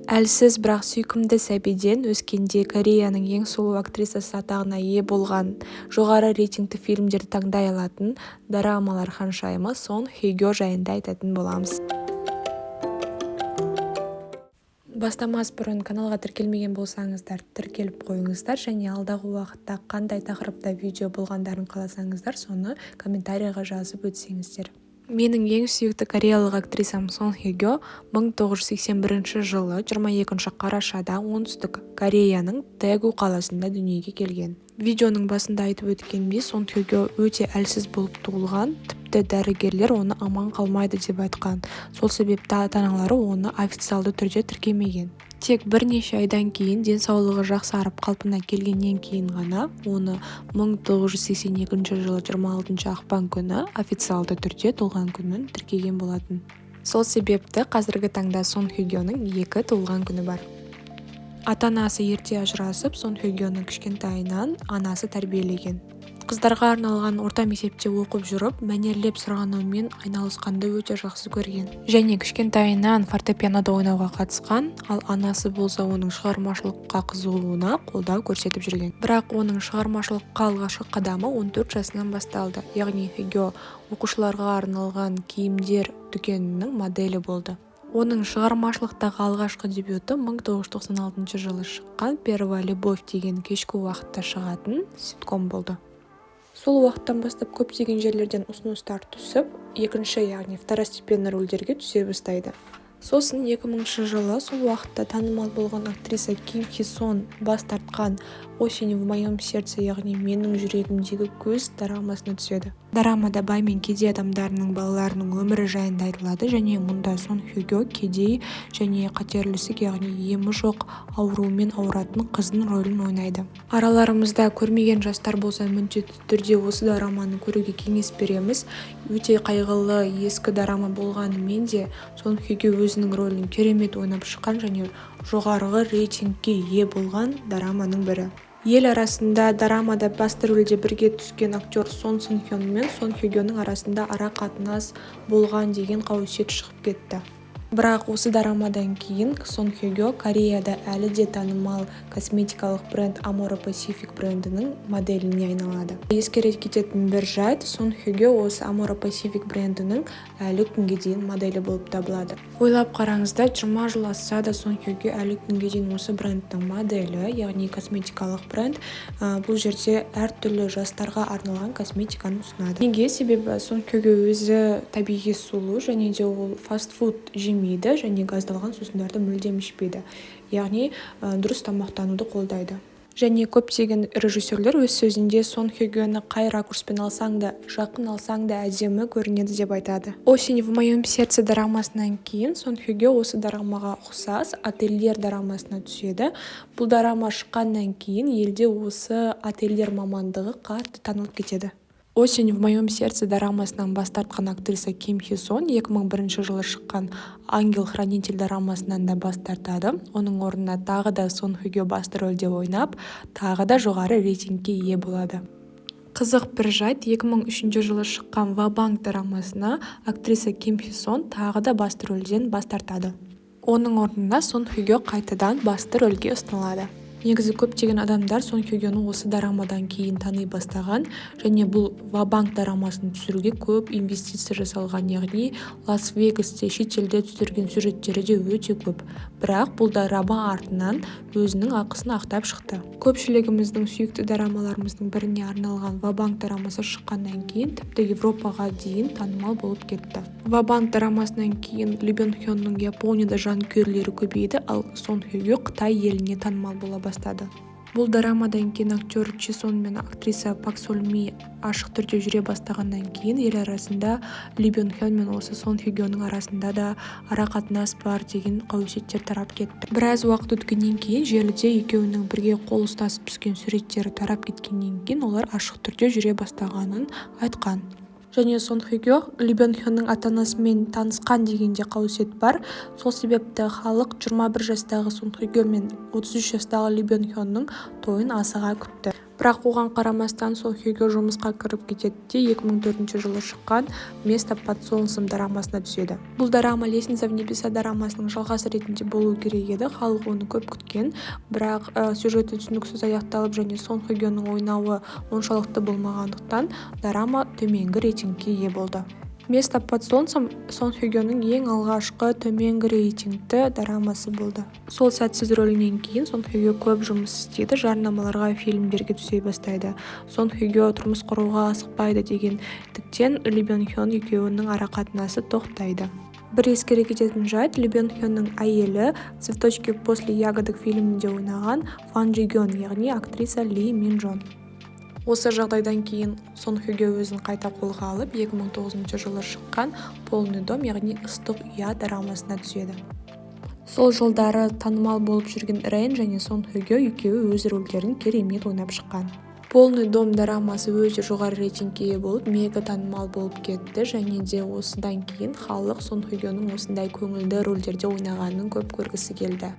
Әлсіз бірақ сүйкімді сәбиден өскенде Кореяның ең сұлу актрисасы атағына ие болған, жоғары рейтингті фильмдерді таңдай алатын дорамалар ханшайымы Сон Хе Кё жайында айтатын боламыз. Бастамас бұрын каналға тіркелмеген болсаңыздар, тіркеліп қойыңыздар және алдағы уақытта қандай тақырыпта видео болғандарын қаласаңыздар, соны комментарийға жазып өтсеңіздер. Менің ең сүйікті кореялық актрисам Сон Хе Кё 1981 жылы 22 қарашада оңтүстік Кореяның Дэгу қаласында дүниеге келген. Видеоның басында айтып өткенімдей, Сон Хе Кё өте әлсіз болып туылған, тіпті дәрігерлер оны аман қалмайды деп айтқан. Сол себепті ата-аналары оны официалды түрде тіркемеген. Тек бірнеше айдан кейін денсаулығы жақсарып қалпына келгеннен кейін ғана оны 1982 жылы 26 ақпан күні официалды түрде туылған күнін тіркеген болатын. Сол себепті қазіргі таңда Сон Хе Кёның 2 туылған күні бар. Ата-анасы ерте ажырасып, Сон Хе Кёны кішкентайынан анасы тәрбиелеген. Қыздарға арналған орта мектепте оқып жүріп, мәнерлеп сырғанаумен айналысқанды өте жақсы көрген. Және кішкентайынан фортепианода ойнауға қатысқан, ал анасы болса оның шығармашылыққа қызығуына қолдау көрсетіп жүрген. Бірақ оның шығармашылыққа алғашқы қадамы 14 жасынан басталды. Яғни Хе Кё оқушыларға арналған киімдер дүкенінің моделі болды. Оның шығармашылықтағы алғашқы дебюті 1996 жылы шыққан «Первая любовь» деген кешкі уақытта шығатын ситком болды. Сол уақыттан бастап көптеген жерлерден ұсыныстар түсіп, екінші, яғни второстепенный рөлдерге түсе бастайды. Сосын 2000 жылы сол уақытта танымал болған актриса Ким Хи Сон бас тартқан «Осень в моем сердце», яғни «Менің жүрегімдегі көз» дорамасына түседі. Дорамада бай мен кедей адамдарының балаларының өмірі жайында айтылады және мұнда Сон Хе Кё кедей және қатерлісік, яғни емі жоқ ауруымен ауыратын қыздың рөлін ойнайды. Араларымызда көрмеген жастар болса, міндетті түрде осы дораманы көруге кеңес береміз. Өте қайғылы ескі дорама болғанымен де Сон Хе Кё өзінің рөлін керемет ойнап шыққан және жоғарғы рейтингке ие болған дораманың бірі. Ел арасында дорамада басты рөлде бірге түскен актер Сон Син Хён мен Сон Хе Кёның арасында ара қатынас болған деген қауесет шығып кетті. Бірақ осы дорамадан кейін Сон Хе Кё Кореяда әлі де танымал косметикалық бренд Amore Pacific брендінің моделіне айналады. Ескере кететін бір жайт, Сон Хе Кё осы Amore Pacific брендінің әлі күнге дейін моделі болып табылады. Ойлап қараңызда, 20 жыл асса да Сон Хе Кё әлі күнге дейін осы брендтің моделі, яғни косметикалық бренд. Бұл жерде әртүрлі жастарға арналған косметиканы ұсынады. Неге? Себебі Сон Хе Кё өзі табиғи сұлу және де ол фастфуд жемейді және газдалған сусындарды мүлдем ішпейді. Яғни дұрыс тамақтануды қолдайды. Және көптеген режиссерлер өз сөзінде Сон Хе Кёны қай ракурспен алсаң да, жақын алсаң да әдемі көрінеді деп айтады. «Осень в моем сердце» дорамасынан кейін Сон Хе Кё осы дорамаға ұқсас «Ательер» дорамасына түседі. Бұл дорама шыққаннан кейін елде осы ательер мамандығы қатты танылып кетеді. «Осень в моем сердце» дорамасынан бас тартқан актриса Ким Хи Сон 2001 жылы шыққан «Ангел-хранитель» дорамасынан да бас тартады. Оның орнына тағы да Сон Хе Кё басты рөлде ойнап, тағы да жоғары рейтингке ие болады. Қызық бір жайт, 2003 жылы шыққан «Ва-банк» дорамасына актриса Ким Хи Сон тағы да басты рөлден бас тартады. Оның орнына Сон Хе Кё қайтадан басты рөлге ұсынылады. Негізі көптеген адамдар Сон Хе Кёны осы дорамадан кейін тани бастаған және бұл «Ва-банк» дорамасын түсіруге көп инвестиция жасалған, яғни Лас-Вегасте шетелде түсірген сюжеттері де өте көп. Бірақ бұл дорама артынан өзінің ақысын ақтап шықты. Көпшілігіміздің сүйікті дорамаларымыздың біріне арналған «Ва-банк» дорамасы шыққаннан кейін тіпті Европаға дейін танымал болып кетті. «Ва-банк» дорамасынан кейін Ли Бён Хённың Японияда жанкүйерлері көбейді, ал Сон Хе Кё Қытай еліне танымал бола бастады. Бұл дорамадан кейін актер Чи Сон мен актриса Пак Сол Ми ашық түрде жүре бастағаннан кейін ел арасында Ли Бён Хён мен осы Сон Хе Кёның арасында да ара қатынас бар деген қауесеттер тарап кетті. Біраз уақыт өткеннен кейін желіде екеуінің бірге қол ұстасып түскен суреттері тарап кеткеннен кейін олар ашық түрде жүре бастағанын айтқан. Және Сон Хе Кё Ли Бён Хённың ата-анасымен танысқан дегенде қауесет бар. Сол себепті халық 21 жастағы Сон Хе Кё мен 33 жастағы Ли Бён Хённың тойын асыға күтті. Бірақ оған қарамастан Сон Хё жұмысқа кіріп кетеді де 2004 жылы шыққан «Место под солнцем» дорамасына түседі. Бұл дорама «Лестница в небеса» дорамасының жалғасы ретінде болу керек еді, халық оны көп күткен, бірақ сюжеті түсініксіз аяқталып және Сон Хёның ойнауы оншалықты болмағандықтан дорама төменгі рейтингке ие болды. «Место под солнцем» Сон Хёның ең алғашқы төменгі рейтингті дорамасы болды. Сол сәтсіз рөлінен кейін Сон Хё көп жұмыс істейді, жарнамаларға, фильмдерге түсе бастайды. Сон Хё тұрмыс құруға асықпайды дегендіктен Ли Бён Хён екеуінің арақатынасы тоқтайды. Бір ескере кететін жайт, Ли Бён Хёның әйелі «Цветочки после ягодок» фильмінде ойнаған Фан Джи Гён, яғни актриса Ли Мин Жон. Осы жағдайдан кейін Сон Хё өзін қайта қолға алып, 2009 жылы шыққан «Полный дом», яғни «Ыстық ұя» дорамасына түседі. Сол жылдары танымал болып жүрген Рейн және Сон Хё екеуі өз рөлдерін керемет ойнап шыққан. «Полный дом» дорамасы өте жоғары рейтингке ие болып, мега танымал болып кетті және де осыдан кейін халық Сон Хёның осындай көңілді рөлдерде ойнағанын көп көргісі келді.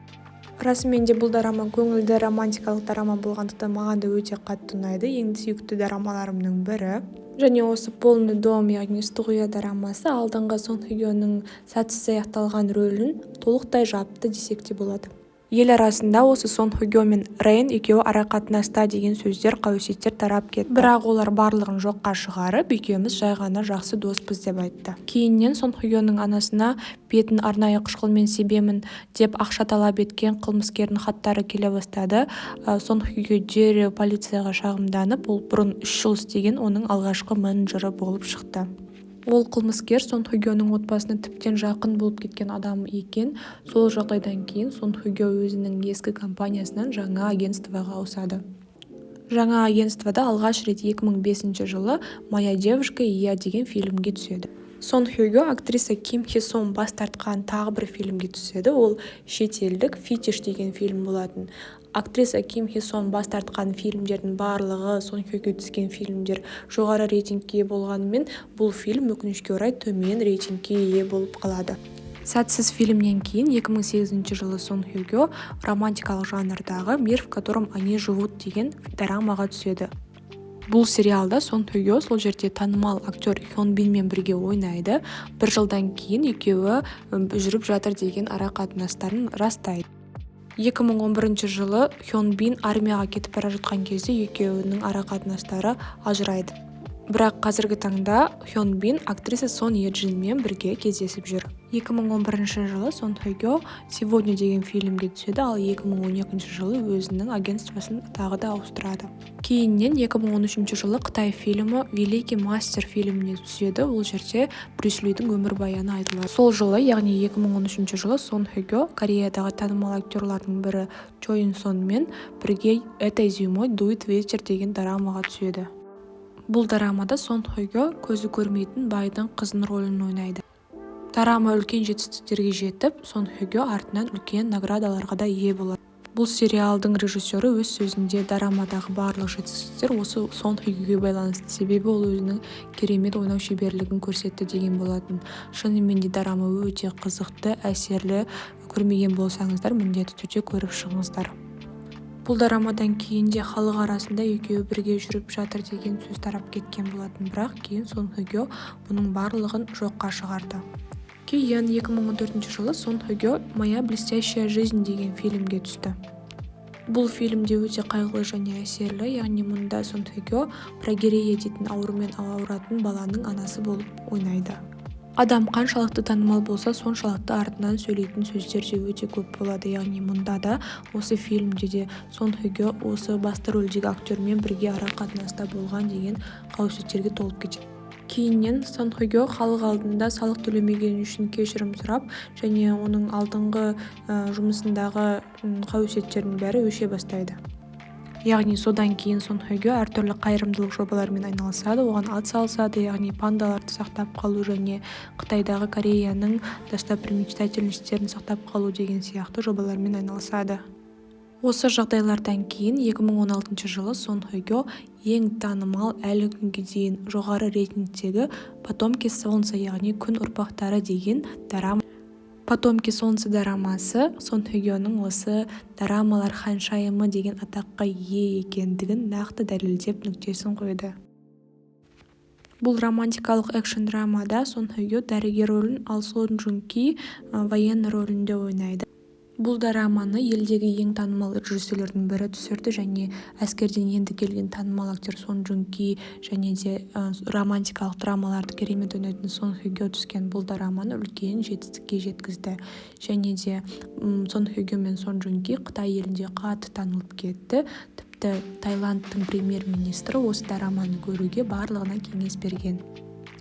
Расымен де бұл дорама көңілді романтикалық дорама болғандықтан маған да өте қатты ұнайды, ең сүйікті дорамаларымның бірі. Және осы «Полный дом», яғни «Ыстық ұя» дорамасы алдыңғы Сон Хёның сәтсіз аяқталған рөлін толықтай жапты десек те болады. Ел арасында осы Сон Хё мен Рейн екеуі арақатынаста деген сөздер, қауесеттер тарап кетті. Бірақ олар барлығын жоққа шығарып, екеуміз жай ғана жақсы доспыз деп айтты. Кейіннен Сон Хёның анасына бетін арнайы қышқылмен себемін деп ақша талап еткен қылмыскердің хаттары келе бастады. Сон Хё дереу полицияға шағымданып, ол бұрын 3 жыл істеген оның алғашқы менеджері болып шықты. Ол қылмыскер Сон Хёның отбасына тіптен жақын болып кеткен адам екен. Сол жағдайдан кейін Сон Хё өзінің ескі компаниясынан жаңа агентствоға ауысады. Жаңа агентствода алғаш рет 2005 жылы «Моя девушка и я» деген фильмге түседі. Сон Хё актриса Ким Хи Сон бас тартқан тағы бір фильмге түседі. Ол шетелдік «Фетиш» деген фильм болатын. Актриса Ким Хи Сон бас тартқан фильмдердің барлығы, Сон Хё түскен фильмдер жоғары рейтингке ие болғанымен, бұл фильм өкінішке орай төмен рейтингке ие болып қалады. Сәтсіз фильмнен кейін 2008 жылы Сон Хё романтикалық жанрдағы «Мир, в котором они живут» деген дорамаға түседі. Бұл сериалда Сон Хё сол жерде танымал актер Хён Бинмен бірге ойнайды. Бір жылдан кейін екеуі жүріп жатыр деген арақатынастарын растайды. 2011 жылы Хён Бин армияға кетіп бара жатқан кезде екеуінің арақатынастары ажырайды. Бірақ қазіргі таңда Хён Бин актриса Сон Е Джинмен бірге кездесіп жүр. 2011 жылы Сон Хё «Сегодня» деген фильмге түседі, ал 2012 жылы өзінің агентствосын тағы да ауыстырады. Кейіннен 2013 жылы Қытай фильмі «Великий мастер» фильміне түседі. Ол жерде Брюс Лидің өмірбаяны айтылады. Сол жылы, яғни 2013 жылы Сон Хё Кореядағы танымал актерлардың бірі Чо Ин Сонмен бірге «Этой зимой дует ветер» деген дорамаға түседі. Бұл дорамада Сон Хё көзі көрмейтін байдың қызын рөлін ойнайды. Дорама үлкен жетістіктерге жетіп, Сон Хё артынан үлкен наградаларға да ие болады. Бұл сериалдың режиссері өз сөзінде дорамадағы барлық жетістіктер осы Сон Хёге байланысты, себебі ол өзінің керемет ойнау шеберлігін көрсетті деген болатын. Шынымен де дорама өте қызықты, әсерлі, көрмеген болсаңыздар міндетті түрде көріп шығыңыздар. Бұл дорамадан кейін де халық арасында екеуі бірге жүріп жатыр деген сөз тарап кеткен болатын, бірақ кейін Сон Хё бұның барлығын жоққа шығарды. Кейін 2014 жылы Сон Хё «Моя блестящая жизнь» деген фильмге түсті. Бұл фильмде өте қайғылы және әсерлі, яғни мұнда Сон Хё прогерея дейтін аурумен ауыратын баланың анасы болып ойнайды. Адам қаншалықты танымал болса, соншалықты артынан сөйлейтін сөздер де өте көп болады. Яғни мұнда да, осы фильмде де Сон Хё осы басты рөлдегі актермен бірге арақатынаста болған деген қауесеттерге толып кетеді. Кейіннен Сон Хё халық алдында салық төлемегені үшін кешірім сұрап, және оның алдыңғы жұмысындағы қауесеттердің бәрі өше бастайды. Яғни содан кейін Сон Хё әртүрлі қайырымдылық жобалармен айналысады, оған атсалысады, яғни пандаларды сақтап қалу және Қытайдағы Кореяның достопримечательностьтерін сақтап қалу деген сияқты жобалармен айналысады. Осы жағдайлардан кейін 2016 жылы Сон Хё ең танымал әлі күнге дейін жоғары рейтингтегі «Потомки солнца», яғни күн ұрпақтары деген дорама. Потомки солнца дорамасы Сон Хёгённың осы дорамалар ханшайымы деген атаққа ие екендігін нақты дәлелдеп нүктесін қойды. Бұл романтикалық экшн драмада Сон Хёгё дәрігер рөлін, ал Сон Жун Ки военный рөлінде ойнайды. Бұл дораманы елдегі ең танымал режиссерлердің бірі түсірді және әскерден енді келген танымал актер Сон Жун Ки және де романтикалық драмаларды керемет ойнайтын Сон Хёгё түскен бұл дораманы үлкен жетістікке жеткізді. Және де Сон Хёгё мен Сон Жун Ки Қытай елінде қатты танылып кетті. Тіпті Таиландтың премьер-министрі осы дораманы көруге барлығына кеңес берген.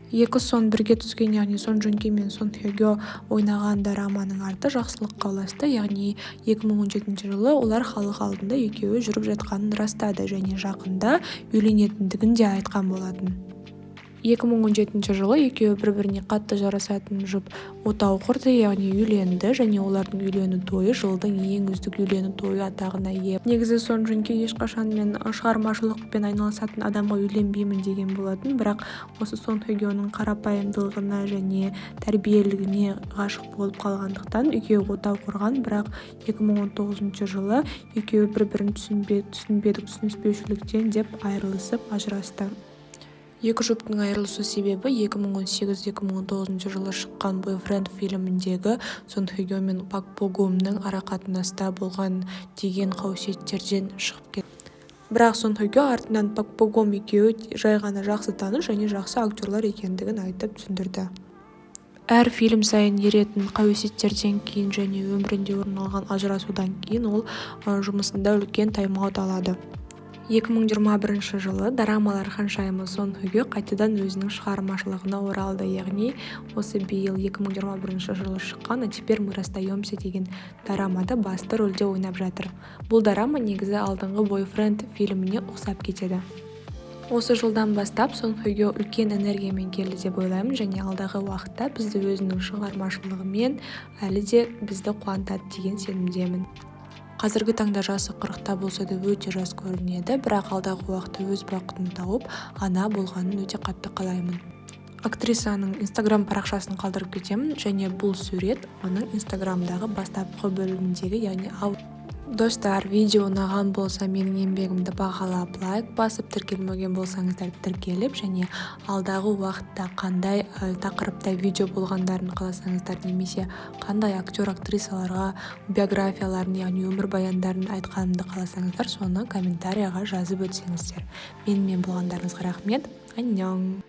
Екі сон бірге түскен, яғни Сон Жун Ки мен Сон Хёгё ойнаған дораманың арты жақсылыққа ұласты, яғни 2017 жылы олар халық алдында екеуі жүріп жатқанын растады және жақында үйленетіндігін де айтқан болатын. 2017 жылы екеуі бір-біріне қатты жарасатын жұп отау құрды, яғни үйленді және олардың үйлену тойы жылдың ең үздік үйлену тойы атағына ие. Негізі Сон Жун Ки ешқашан мен шығармашылықпен айналысатын адамға үйленбеймін деген болатын, бірақ осы Сон Хёгёның қарапайымдылығына және тәрбиелігіне ғашық болып қалғандықтан екеуі отау құрған, бірақ 2019 жылы екеуі бір-бірін түсініспеушіліктен деп айырылысып ажырасты. Екі жұптың айырылысу себебі 2018-2019 жылы шыққан Бойфренд фильміндегі Сон Хёгё мен Пак Бо Гумның арақатынаста болған деген қауесеттерден шығып кетті. Бірақ Сон Хёгё артынан Пак Бо Гум екеуі жай ғана жақсы таныс және жақсы актерлар екендігін айтып түсіндірді. Әр фильм сайын еретін қауесеттерден кейін және өмірінде орын алған ажырасудан кейін ол жұмысында үлкен тайм-аут алады. 2021 жылы дорамалар ханшайымы Сон Хёгё қайтадан өзінің шығармашылығына оралды, яғни осы биыл 2021 жылы шыққан «А теперь мы расстаемся» деген дорамада басты рөлде ойнап жатыр. Бұл дорама негізі алдыңғы Бойфренд фильміне ұқсап кетеді. Осы жылдан бастап Сон Хёгё үлкен энергиямен келді деп ойлаймын және алдағы уақытта бізді өзінің шығармашылығымен әлі де бізді қуантады деген сенімдемін. Қазіргі таңда жасы 40-та болса да өте жас көрінеді, бірақ алдағы уақытта өз бақытын тауып, ана болғанын өте қатты қалаймын. Актрисаның Instagram парақшасын қалдырып кетемін және бұл сурет оның Instagramдағы бастапқы бөліміндегі, яғни Достар, видео ұнаған болса менің еңбегімді бағалап, лайк басып, тіркелмеген болсаңыздар тіркеліп, және алдағы уақытта қандай тақырыпта видео болғандарын қаласаңыздар, немесе қандай актер-актрисаларға биографияларын, яғни өмір баяндарын айтқанымды қаласаңыздар, соны комментарияға жазып өтсеңіздер. Менімен болғандарыңызға рахмет. Аньон.